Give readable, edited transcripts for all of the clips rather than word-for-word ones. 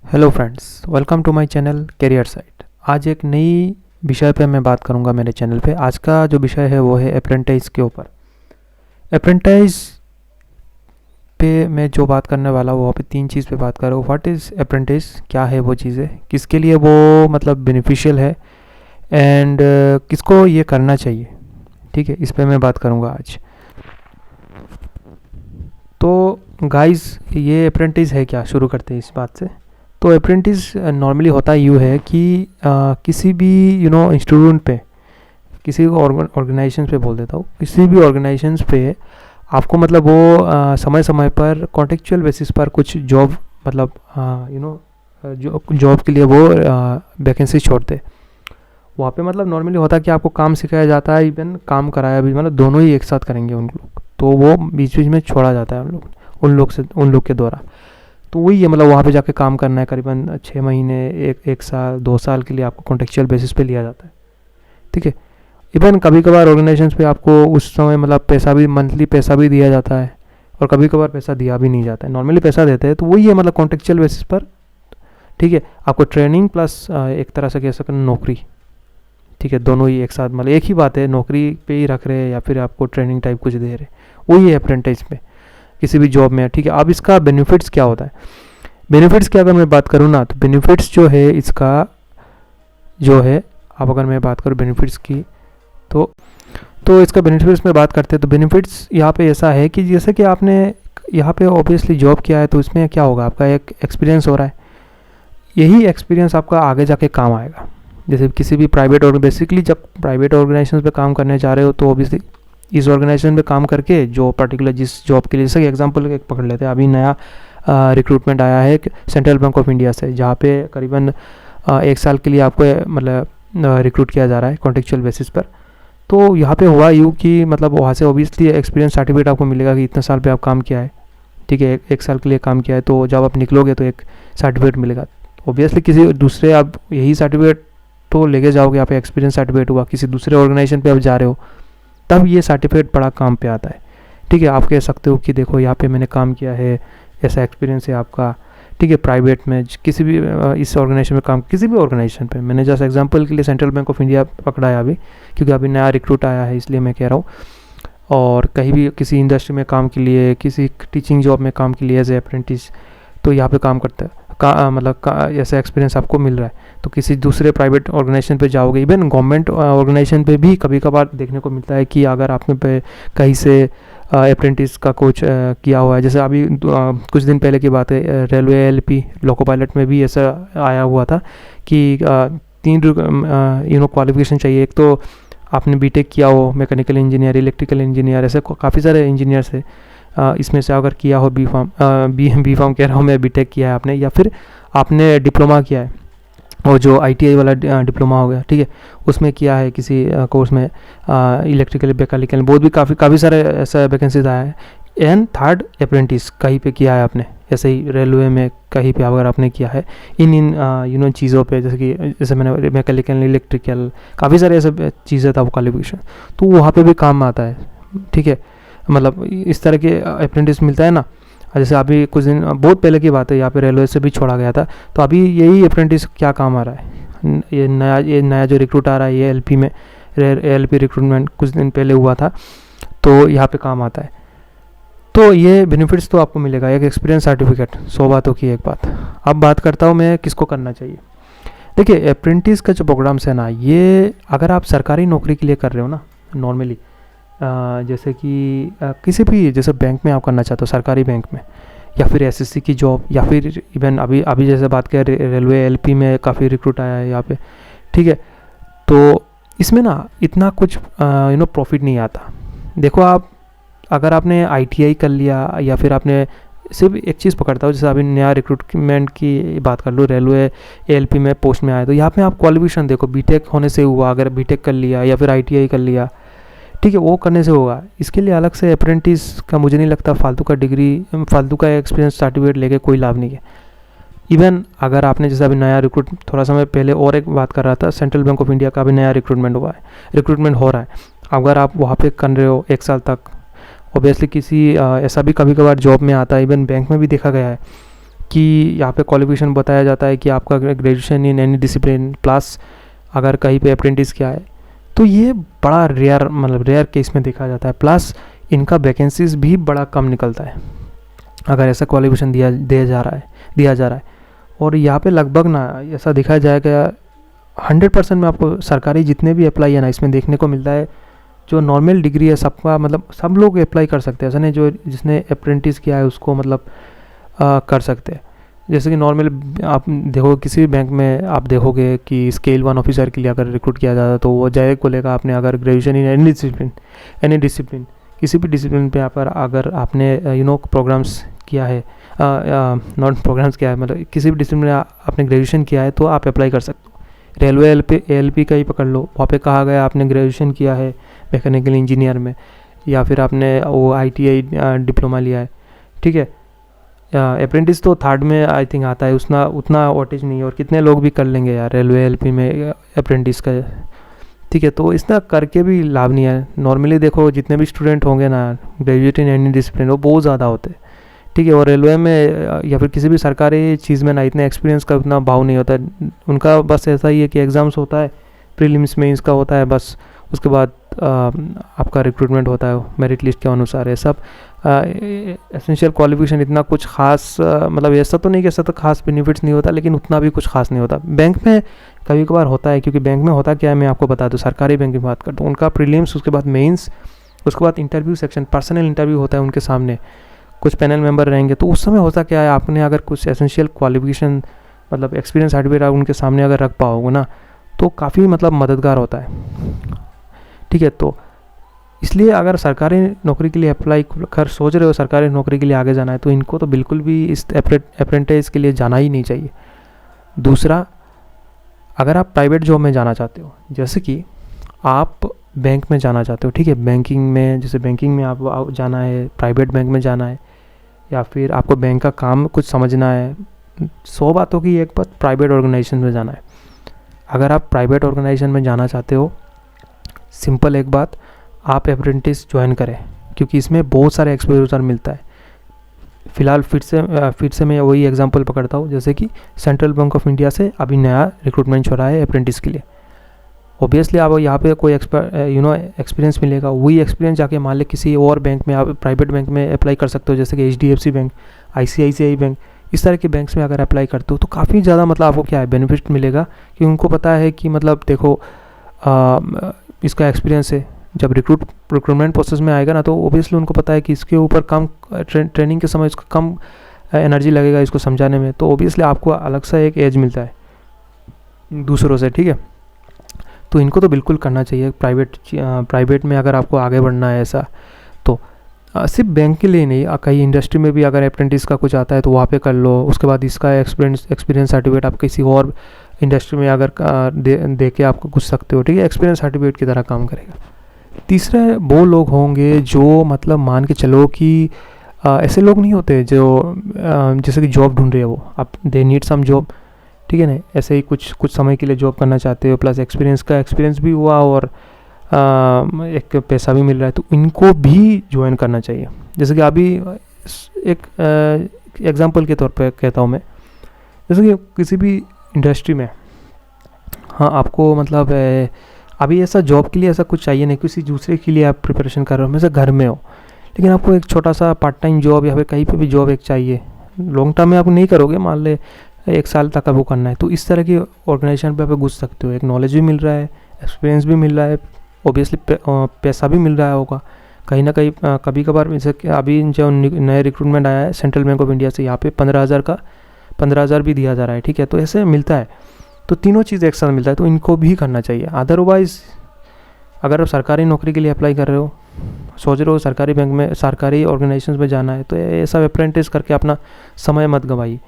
Hello friends, welcome to my channel career site. आज एक नई विषय पे मैं बात करूंगा मेरे चैनल पे। आज का जो विषय है वो है अप्रेंटिस के ऊपर। अप्रेंटिस पे मैं जो बात करने वाला हूँ वहाँ पे तीन चीज़ पे बात कर रहा हूँ। व्हाट इज़ अप्रेंटिस, क्या है वो चीज़ें, किसके लिए वो मतलब बेनिफिशियल है, एंड किसको ये करना चाहिए। ठीक है, इस पे मैं बात करूँगा आज। तो गाइस, ये अप्रेंटिस है क्या, शुरू करते हैं इस बात से। तो अप्रेंटिस नॉर्मली होता यूँ है कि किसी भी इंस्टीट्यूट पे, किसी ऑर्गेनाइजेशन पे बोल देता हूँ, किसी भी ऑर्गेनाइजेशन पे आपको मतलब वो समय समय पर कॉन्टेक्चुअल बेसिस पर कुछ जॉब मतलब जो जॉब के लिए वो वैकेंसी छोड़ते। वहाँ पे मतलब नॉर्मली होता है कि आपको काम सिखाया जाता है, इवन काम कराया भी, मतलब दोनों ही एक साथ करेंगे उन लोग। तो वो बीच बीच में छोड़ा जाता है उन लोग के द्वारा। तो वही है, मतलब वहाँ पे जाके काम करना है करीबन 6 महीने, एक साल, 2 साल के लिए आपको कॉन्टेक्चुअल बेसिस पे लिया जाता है। ठीक है, इवन कभी कभार ऑर्गेनाइजेशन पे आपको उस समय मतलब पैसा भी, मंथली पैसा भी दिया जाता है, और कभी कभार पैसा दिया भी नहीं जाता है। नॉर्मली पैसा देते हैं, तो वही है मतलब कॉन्टेक्चुअल बेसिस पर। ठीक है, आपको ट्रेनिंग प्लस एक तरह से कह सकते हैं नौकरी। ठीक है, दोनों ही एक साथ, मतलब एक ही बात है, नौकरी पे ही रख रहे हैं या फिर आपको ट्रेनिंग टाइप कुछ दे रहे, वही है अप्रेंटिस में किसी भी जॉब में। ठीक है, अब इसका बेनिफिट्स क्या होता है। बेनिफिट्स की अगर मैं बात करूँ ना, तो बेनिफिट्स जो है इसका जो है, अब अगर मैं बात करूँ बेनिफिट्स की, तो इसका बेनिफिट्स में बात करते हैं। तो बेनिफिट्स यहाँ पे ऐसा है कि जैसे कि आपने यहाँ पे ऑब्वियसली जॉब किया है, तो इसमें क्या होगा, आपका एक एक्सपीरियंस हो रहा है। यही एक्सपीरियंस आपका आगे जाके काम आएगा। जैसे किसी भी प्राइवेट, और बेसिकली जब प्राइवेट ऑर्गेनाइजेशन पे काम करने जा रहे हो, तो ऑब्वियसली इस ऑर्गेनाइजेशन पे काम करके जो पर्टिकुलर जिस जॉब के लिए, जैसे एग्जांपल एक पकड़ लेते हैं, अभी नया रिक्रूटमेंट आया है सेंट्रल बैंक ऑफ इंडिया से, जहाँ पे करीबन 1 साल के लिए आपको मतलब रिक्रूट किया जा रहा है कॉन्टेक्चुअल बेसिस पर। तो यहाँ पे हुआ यूँ कि मतलब वहाँ से ऑब्वियसली एक्सपीरियंस सर्टिफिकेट आपको मिलेगा कि इतने साल पे आप काम किया है। ठीक है, एक साल के लिए काम किया है, तो जब आप निकलोगे तो एक सर्टिफिकेट मिलेगा। ऑब्वियसली किसी दूसरे, आप यही सर्टिफिकेट तो लेके जाओगे, यहाँ पे एक्सपीरियंस सर्टिफिकेट हुआ, किसी दूसरे ऑर्गेनाइजेशन पे आप जा रहे हो, तब ये सर्टिफिकेट बड़ा काम पे आता है। ठीक है, आप कह सकते हो कि देखो यहाँ पे मैंने काम किया है, ऐसा एक्सपीरियंस है आपका। ठीक है, प्राइवेट में किसी भी इस ऑर्गेनाइजेशन में काम, किसी भी ऑर्गेनाइजेशन पे, मैंने जैसे एग्जांपल के लिए सेंट्रल बैंक ऑफ इंडिया पकड़ा है अभी, क्योंकि अभी नया रिक्रूट आया है इसलिए मैं कह रहा हूँ। और कहीं भी किसी इंडस्ट्री में काम के लिए, किसी टीचिंग जॉब में काम के लिए एज ए अप्रेंटिस, तो यहाँ पे काम करता है ऐसा एक्सपीरियंस आपको मिल रहा है। तो किसी दूसरे प्राइवेट ऑर्गेनाइजेशन पे जाओगे, इवन गवर्नमेंट ऑर्गेनाइजेशन पे भी कभी कभार देखने को मिलता है कि अगर आपने पे कहीं से अप्रेंटिस का कोच किया हुआ है। जैसे अभी कुछ दिन पहले की बात है, रेलवे एलपी लोको पायलट में भी ऐसा आया हुआ था कि 3 क्वालिफिकेशन चाहिए। एक तो आपने बीटेक किया हो, मैकेनिकल इंजीनियर, इलेक्ट्रिकल इंजीनियर, ऐसे काफ़ी सारे इंजीनियर्स है। इसमें से अगर किया हो बी फार्म कह रहा हूँ मैं, बीटेक किया है आपने, या फिर आपने डिप्लोमा किया है, और जो आईटीआई वाला डिप्लोमा हो गया, ठीक है, उसमें किया है किसी कोर्स में, इलेक्ट्रिकल, मैकेनिकल, बहुत भी काफ़ी सारे ऐसा वैकेंसीज आया है। एंड थर्ड, अप्रेंटिस कहीं पे किया है आपने, ऐसे ही रेलवे में कहीं पे अगर आपने किया है इन चीज़ों पे, जैसे मैंने मैकेनिकल, इलेक्ट्रिकल, काफ़ी सारे ऐसे चीज़ें था वो क्वालिफिकेशन, तो वहाँ पे भी काम आता है। ठीक है, मतलब इस तरह के अप्रेंटिस मिलता है ना। जैसे अभी कुछ दिन, बहुत पहले की बात है, यहाँ पे रेलवे से भी छोड़ा गया था, तो अभी यही अप्रेंटिस क्या काम आ रहा है। ये नया जो रिक्रूट आ रहा है, ये एलपी में, एलपी रिक्रूटमेंट कुछ दिन पहले हुआ था, तो यहाँ पे काम आता है। तो ये बेनिफिट्स तो आपको मिलेगा, एक एक्सपीरियंस सर्टिफिकेट, 100 बातों की एक बात। अब बात करता हूँ मैं किसको करना चाहिए। देखिए, अप्रेंटिस का जो प्रोग्राम्स है ना, ये अगर आप सरकारी नौकरी के लिए कर रहे हो ना, नॉर्मली जैसे कि किसी भी, जैसे बैंक में आप करना चाहते हो, सरकारी बैंक में, या फिर एसएससी की जॉब, या फिर इवन अभी जैसे बात करें रेलवे एलपी में काफ़ी रिक्रूट आया है यहाँ पे। ठीक है, तो इसमें ना इतना कुछ प्रॉफिट नहीं आता। देखो, आप अगर आपने आईटीआई कर लिया, या फिर आपने सिर्फ एक चीज़ पकड़ता हो, जैसे अभी नया रिक्रूटमेंट की बात कर लो, रेलवे एलपी में पोस्ट में आया, तो यहाँ पे आप क्वालिफिकेशन देखो, बीटेक होने से हुआ, अगर बीटेक कर लिया या फिर आईटीआई कर लिया, ठीक है, वो करने से होगा। इसके लिए अलग से अप्रेंटिस का मुझे नहीं लगता, फालतू का डिग्री, फालतू का एक्सपीरियंस सर्टिफिकेट लेके कोई लाभ नहीं है। इवन अगर आपने जैसे अभी नया रिक्रूट, थोड़ा समय पहले और एक बात कर रहा था, सेंट्रल बैंक ऑफ इंडिया का भी नया रिक्रूटमेंट हो रहा है। अगर आप वहाँ पे कर रहे हो 1 साल तक, ऑब्वियसली किसी ऐसा भी कभी कभार जॉब में आता है, इवन बैंक में भी देखा गया है कि यहाँ पे क्वालिफिकेशन बताया जाता है कि आपका graduation in any discipline plus अगर कहीं पे अप्रेंटिस किया है, तो ये बड़ा रेयर, मतलब रेयर केस में देखा जाता है। प्लस इनका वैकेंसीज भी बड़ा कम निकलता है अगर ऐसा क्वालिफिकेशन दिया जा रहा है। और यहाँ पे लगभग ना ऐसा देखा जाएगा 100% में आपको सरकारी जितने भी अप्लाई है ना, इसमें देखने को मिलता है जो नॉर्मल डिग्री है सबका, मतलब सब लोग अप्लाई कर सकते हैं। ऐसा नहीं जो जिसने अप्रेंटिस किया है उसको मतलब कर सकते हैं। जैसे कि नॉर्मल आप देखो किसी भी बैंक में आप देखोगे कि स्केल 1 ऑफिसर के लिए अगर रिक्रूट किया जाता है तो वो जाए बोलेगा आपने अगर ग्रेजुएशन इन एनी डिसिप्लिन किसी भी डिसिप्लिन पे अगर आपने प्रोग्राम्स किया है, नॉट प्रोग्राम्स किया है, मतलब किसी भी डिसिप्लिन में आपने ग्रेजुएशन किया है तो आप अप्लाई कर सकते हो। रेलवे एलपी का ही पकड़ लो, वहाँ पे कहा गया आपने ग्रेजुएशन किया है मैकेनिकल इंजीनियर में, या फिर आपने वो ITI डिप्लोमा लिया है, ठीक है। अप्रेंटिस तो थर्ड में आई थिंक आता है, उतना वोटेज नहीं है, और कितने लोग भी कर लेंगे यार रेलवे एलपी में अप्रेंटिस का, ठीक है। तो इसना करके भी लाभ नहीं है। नॉर्मली देखो जितने भी स्टूडेंट होंगे ना ग्रेजुएट इन एनी डिसिप्लिन, वो बहुत ज़्यादा होते हैं, ठीक है। और रेलवे में या फिर किसी भी सरकारी चीज़ में ना इतने एक्सपीरियंस का उतना भाव नहीं होता है उनका। बस ऐसा ही है कि एग्ज़ाम्स होता है, प्रीलिम्स में इसका होता है, बस उसके बाद आपका रिक्रूटमेंट होता है मेरिट लिस्ट के अनुसार। है सब एसेंशियल क्वालिफिकेशन इतना कुछ खास मतलब ऐसा तो नहीं कि ऐसा तो खास बेनिफिट्स नहीं होता, लेकिन उतना भी कुछ खास नहीं होता। बैंक में कभी कभार होता है, क्योंकि बैंक में होता क्या है मैं आपको बता दूँ, सरकारी बैंक की बात करता हूँ, उनका प्रीलिम्स, उसके बाद मेंस, उसके बाद इंटरव्यू सेक्शन, पर्सनल इंटरव्यू होता है उनके सामने, कुछ पैनल मेंबर रहेंगे। तो उस समय होता क्या है, आपने अगर कुछ एसेंशियल क्वालिफिकेशन मतलब एक्सपीरियंस सर्टिफिकेट आप उनके सामने अगर रख पाओगे ना तो काफ़ी मतलब मददगार होता है, ठीक है। तो इसलिए अगर सरकारी नौकरी के लिए अप्लाई कर सोच रहे हो, सरकारी नौकरी के लिए आगे जाना है, तो इनको तो बिल्कुल भी इस अप्रेंटिस के लिए जाना ही नहीं चाहिए। दूसरा, अगर आप प्राइवेट जॉब में जाना चाहते हो, जैसे कि आप बैंक में जाना चाहते हो, ठीक है, बैंकिंग में, जैसे बैंकिंग में आप जाना है, प्राइवेट बैंक में जाना है, या फिर आपको बैंक का काम कुछ समझना है, 100 बातों की एक बात, प्राइवेट ऑर्गेनाइजेशन में जाना है। अगर आप प्राइवेट ऑर्गेनाइजेशन में जाना चाहते हो, सिंपल एक बात, आप अप्रेंटिस ज्वाइन करें, क्योंकि इसमें बहुत सारे एक्सपोजर मिलता है। फ़िलहाल फिर से मैं वही एग्जांपल पकड़ता हूँ, जैसे कि सेंट्रल बैंक ऑफ इंडिया से अभी नया रिक्रूटमेंट हो रहा है अप्रेंटिस के लिए। ऑब्वियसली आप यहाँ पे कोई एक्सपीरियंस मिलेगा, वही एक्सपीरियंस जाके मान ले किसी और बैंक में, आप प्राइवेट बैंक में अप्लाई कर सकते हो, जैसे कि HDFC बैंक, ICICI बैंक, इस तरह के बैंक्स में अगर अप्लाई करते हो तो काफ़ी ज़्यादा मतलब आपको क्या है बेनिफिट मिलेगा, कि उनको पता है कि मतलब देखो इसका एक्सपीरियंस है। जब रिक्रूटमेंट प्रोसेस में आएगा ना तो ओबियसली उनको पता है कि इसके ऊपर कम ट्रेनिंग के समय इसको कम एनर्जी लगेगा इसको समझाने में, तो ओबियसली आपको अलग सा एक एज मिलता है दूसरों से, ठीक है। तो इनको तो बिल्कुल करना चाहिए प्राइवेट में अगर आपको आगे बढ़ना है ऐसा। तो सिर्फ बैंक के लिए नहीं, कई इंडस्ट्री में भी अगर अप्रेंटिस का कुछ आता है तो वहाँ पे कर लो। उसके बाद इसका एक्सपीरियंस सर्टिफिकेट आप किसी और इंडस्ट्री में अगर दे के आपको घुस सकते हो, ठीक है, एक्सपीरियंस सर्टिफिकेट की तरह काम करेगा। तीसरा वो लोग होंगे जो मतलब मान के चलो कि ऐसे लोग नहीं होते जो जैसे कि जॉब ढूंढ रहे हैं, वो आप दे नीड सम जॉब, ठीक है ना, ऐसे ही कुछ समय के लिए जॉब करना चाहते हो, प्लस एक्सपीरियंस भी हुआ और एक पैसा भी मिल रहा है, तो इनको भी ज्वाइन करना चाहिए। जैसे कि अभी एक एग्जांपल के तौर पे कहता हूँ मैं, जैसे कि किसी भी इंडस्ट्री में, हाँ आपको मतलब अभी ऐसा जॉब के लिए ऐसा कुछ चाहिए नहीं, किसी दूसरे के लिए आप प्रिपरेशन कर रहे हो, जैसे घर में हो, लेकिन आपको एक छोटा सा पार्ट टाइम जॉब या फिर कहीं पे भी जॉब एक चाहिए, लॉन्ग टर्म में आप नहीं करोगे, मान ले 1 साल तक वो करना है, तो इस तरह की ऑर्गेनाइजेशन पे आप घुस सकते हो। एक नॉलेज भी मिल रहा है, एक्सपीरियंस भी मिल रहा है, ऑब्वियसली पैसा भी मिल रहा होगा कहीं ना कहीं। कभी कभार जैसे अभी जो नए रिक्रूटमेंट आया है सेंट्रल बैंक ऑफ इंडिया से, यहाँ पे 15,000 भी दिया जा रहा है, ठीक है, तो ऐसे मिलता है। तो तीनों चीज़ एक साथ मिलता है, तो इनको भी करना चाहिए। अदरवाइज़ अगर आप सरकारी नौकरी के लिए अप्लाई कर रहे हो, सोच रहे हो सरकारी बैंक में, सरकारी ऑर्गेनाइजेशन में जाना है, तो ये सब अप्रेंटिस करके अपना समय मत गंवाइए,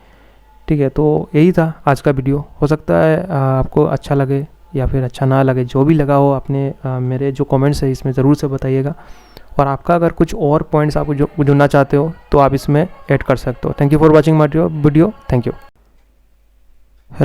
ठीक है। तो यही था आज का वीडियो। हो सकता है आपको अच्छा लगे या फिर अच्छा ना लगे, जो भी लगा हो अपने मेरे जो कमेंट्स है इसमें ज़रूर से बताइएगा। और आपका अगर कुछ और पॉइंट्स आप जुड़ना चाहते हो तो आप इसमें ऐड कर सकते हो। Thank you for watching my video. Thank you.